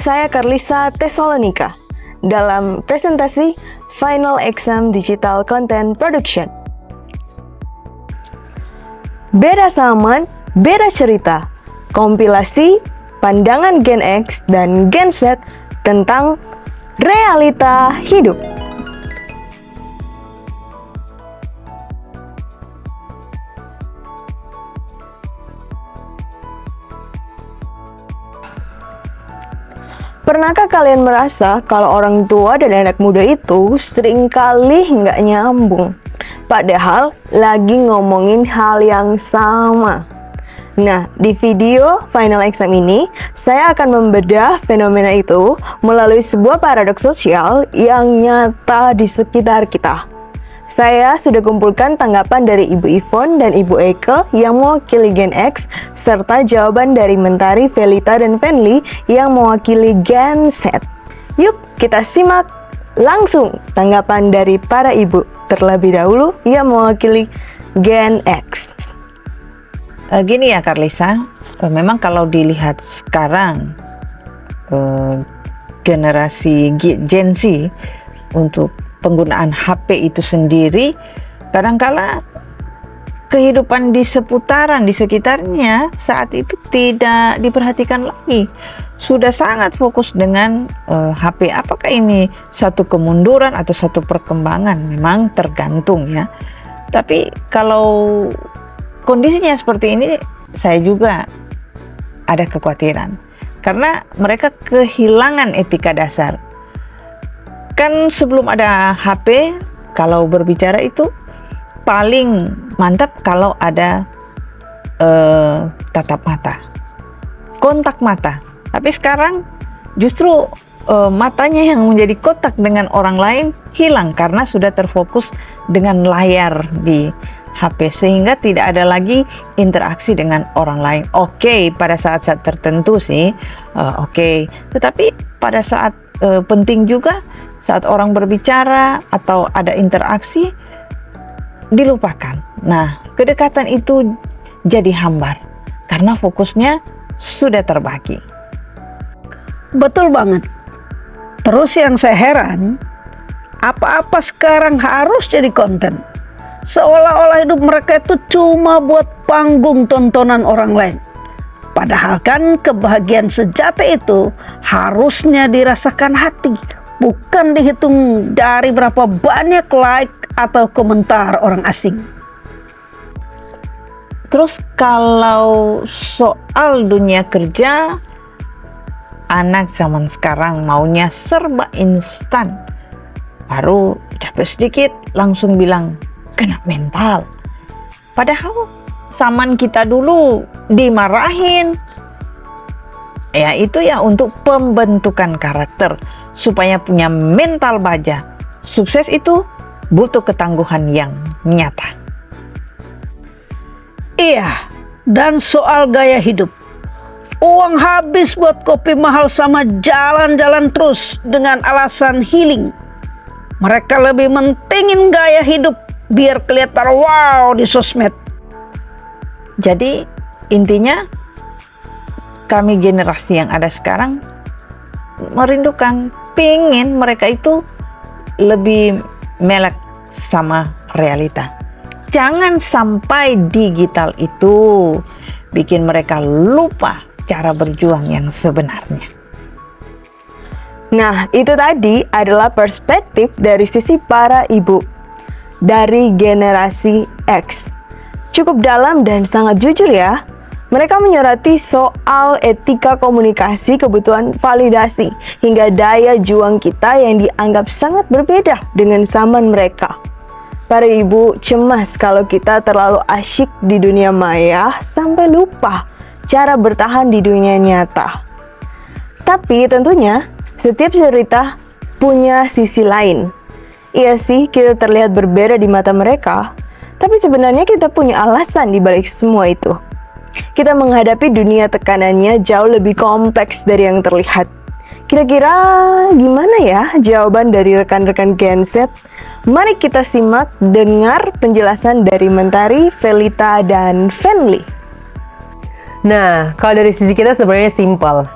saya Carlisa Tesalonika dalam presentasi Final Exam Digital Content Production. Beda zaman, beda cerita. Kompilasi pandangan Gen X dan Gen Z tentang realita hidup. Pernahkah kalian merasa kalau orang tua dan anak muda itu seringkali nggak nyambung? Padahal lagi ngomongin hal yang sama. Nah, di video Final Exam ini, saya akan membedah fenomena itu melalui sebuah paradoks sosial yang nyata di sekitar kita. Saya sudah kumpulkan tanggapan dari Ibu Ivon dan Ibu Eke yang mewakili Gen X, serta jawaban dari Mentari, Velita, dan Fenly yang mewakili Gen Z. Yuk, kita simak langsung tanggapan dari para ibu terlebih dahulu yang mewakili Gen X. Gini ya Carlisa, memang kalau dilihat sekarang generasi Gen Z untuk penggunaan HP itu sendiri, kadangkala kehidupan di seputaran, di sekitarnya saat itu tidak diperhatikan lagi. Sudah sangat fokus dengan HP. Apakah ini satu kemunduran atau satu perkembangan? Memang tergantung ya. Tapi kalau kondisinya seperti ini, saya juga ada kekhawatiran. Karena mereka kehilangan etika dasar. Kan sebelum ada HP, kalau berbicara itu paling mantap kalau ada tatap mata, kontak mata. Tapi sekarang justru matanya yang menjadi kontak dengan orang lain hilang karena sudah terfokus dengan layar di HP, sehingga tidak ada lagi interaksi dengan orang lain. Oke, pada saat-saat tertentu sih, oke. Tetapi pada saat penting juga, saat orang berbicara atau ada interaksi, dilupakan. Nah, kedekatan itu jadi hambar karena fokusnya sudah terbagi. Betul banget. Terus yang saya heran, apa-apa sekarang harus jadi konten. Seolah-olah hidup mereka itu cuma buat panggung tontonan orang lain. Padahal kan kebahagiaan sejati itu harusnya dirasakan hati, bukan dihitung dari berapa banyak like atau komentar orang asing. Terus kalau soal dunia kerja, anak zaman sekarang maunya serba instan. Baru capek sedikit langsung bilang kena mental. Padahal zaman kita dulu dimarahin. Ya itu ya untuk pembentukan karakter supaya punya mental baja. Sukses itu butuh ketangguhan yang nyata. Iya, dan soal gaya hidup. Uang habis buat kopi mahal sama jalan-jalan terus dengan alasan healing. Mereka lebih mentingin gaya hidup biar kelihatan wow di sosmed. Jadi intinya kami generasi yang ada sekarang merindukan, pengen mereka itu lebih melek sama realita. Jangan sampai digital itu bikin mereka lupa cara berjuang yang sebenarnya. Nah, itu tadi adalah perspektif dari sisi para ibu dari generasi X. Cukup dalam dan sangat jujur ya. Mereka menyoroti soal etika komunikasi, kebutuhan validasi, hingga daya juang kita yang dianggap sangat berbeda dengan zaman mereka. Para ibu cemas kalau kita terlalu asyik di dunia maya sampai lupa cara bertahan di dunia nyata. Tapi tentunya setiap cerita punya sisi lain. Iya sih, kita terlihat berbeda di mata mereka, tapi sebenarnya kita punya alasan di balik semua itu. Kita menghadapi dunia tekanannya jauh lebih kompleks dari yang terlihat. Kira-kira gimana ya jawaban dari rekan-rekan Gen Z? Mari kita simak dengar penjelasan dari Mentari, Velita, dan Fenly. Nah, kalau dari sisi kita sebenarnya simpel.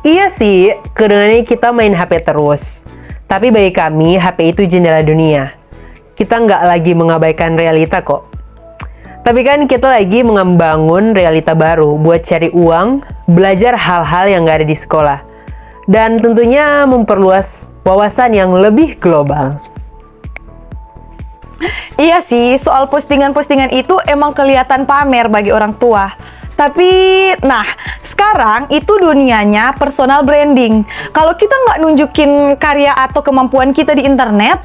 Iya sih, kedengarannya kita main HP terus. Tapi bagi kami, HP itu jendela dunia. Kita nggak lagi mengabaikan realita kok. Tapi kan kita lagi membangun realita baru buat cari uang, belajar hal-hal yang nggak ada di sekolah. Dan tentunya memperluas wawasan yang lebih global. Iya sih, soal postingan-postingan itu emang kelihatan pamer bagi orang tua. Tapi, nah, sekarang itu dunianya personal branding. Kalau kita nggak nunjukin karya atau kemampuan kita di internet,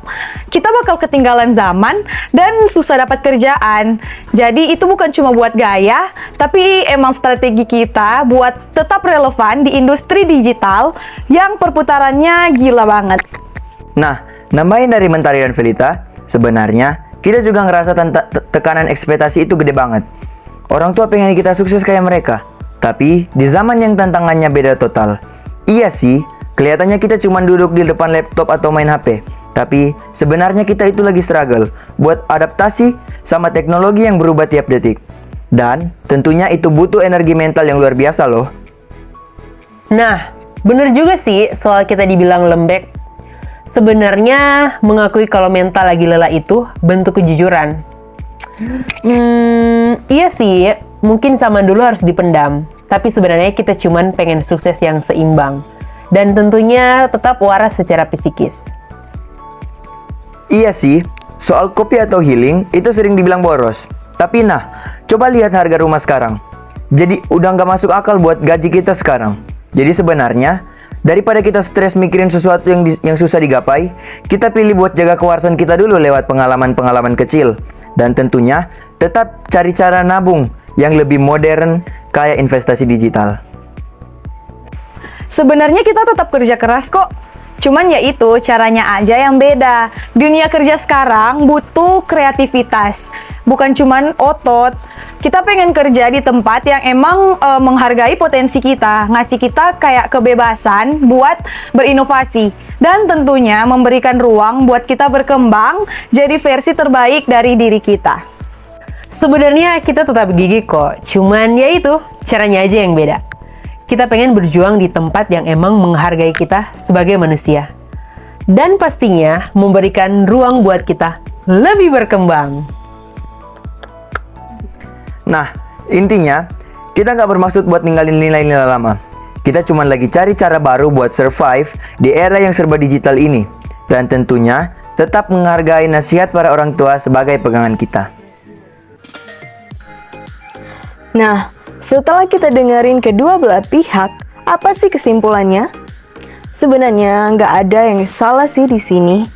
kita bakal ketinggalan zaman dan susah dapat kerjaan. Jadi itu bukan cuma buat gaya, tapi emang strategi kita buat tetap relevan di industri digital yang perputarannya gila banget. Nah, nambahin dari Mentari dan Felita, sebenarnya kita juga ngerasa tekanan ekspektasi itu gede banget. Orang tua pengen kita sukses kayak mereka, tapi di zaman yang tantangannya beda total. Iya sih, kelihatannya kita cuma duduk di depan laptop atau main HP, tapi sebenarnya kita itu lagi struggle buat adaptasi sama teknologi yang berubah tiap detik. Dan tentunya itu butuh energi mental yang luar biasa loh. Nah, bener juga sih soal kita dibilang lembek. Sebenarnya mengakui kalau mental lagi lelah itu bentuk kejujuran. Iya sih, mungkin zaman dulu harus dipendam. Tapi sebenarnya kita cuman pengen sukses yang seimbang. Dan tentunya tetap waras secara psikis. Iya sih, soal kopi atau healing itu sering dibilang boros. Tapi nah, coba lihat harga rumah sekarang. Jadi udah nggak masuk akal buat gaji kita sekarang. Jadi sebenarnya, daripada kita stres mikirin sesuatu yang susah digapai, kita pilih buat jaga kewarasan kita dulu lewat pengalaman-pengalaman kecil. Dan tentunya tetap cari cara nabung yang lebih modern kayak investasi digital. Sebenarnya kita tetap kerja keras kok. Cuman ya itu caranya aja yang beda. Dunia kerja sekarang butuh kreativitas, bukan cuman otot. Kita pengen kerja di tempat yang emang menghargai potensi kita, ngasih kita kayak kebebasan buat berinovasi, dan tentunya memberikan ruang buat kita berkembang jadi versi terbaik dari diri kita. Sebenarnya kita tetap gigih kok, cuman ya itu caranya aja yang beda. Kita pengen berjuang di tempat yang emang menghargai kita sebagai manusia. Dan pastinya memberikan ruang buat kita lebih berkembang. Nah, intinya kita nggak bermaksud buat ninggalin nilai-nilai lama. Kita cuma lagi cari cara baru buat survive di era yang serba digital ini. Dan tentunya tetap menghargai nasihat para orang tua sebagai pegangan kita. Nah, setelah kita dengerin kedua belah pihak, apa sih kesimpulannya? Sebenarnya nggak ada yang salah sih di sini.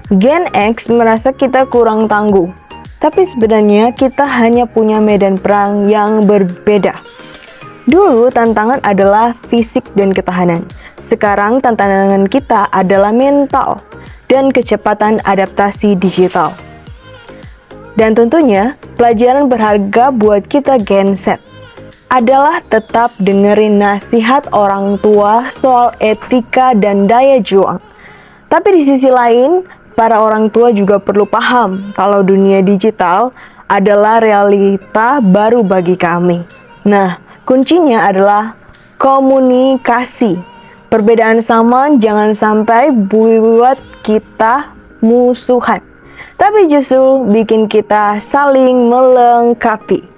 Gen X merasa kita kurang tangguh, tapi sebenarnya kita hanya punya medan perang yang berbeda. Dulu tantangan adalah fisik dan ketahanan. Sekarang tantangan kita adalah mental dan kecepatan adaptasi digital. Dan tentunya pelajaran berharga buat kita Gen Z adalah tetap dengerin nasihat orang tua soal etika dan daya juang. Tapi di sisi lain, para orang tua juga perlu paham kalau dunia digital adalah realita baru bagi kami. Nah, kuncinya adalah komunikasi. Perbedaan sama jangan sampai buat kita musuhan, tapi justru bikin kita saling melengkapi.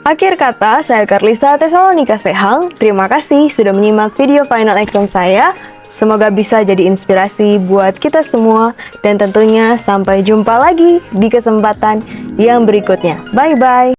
Akhir kata, saya Karlisa Tesalonika Sehang. Terima kasih sudah menyimak video final exam saya. Semoga bisa jadi inspirasi buat kita semua. Dan tentunya sampai jumpa lagi di kesempatan yang berikutnya. Bye-bye.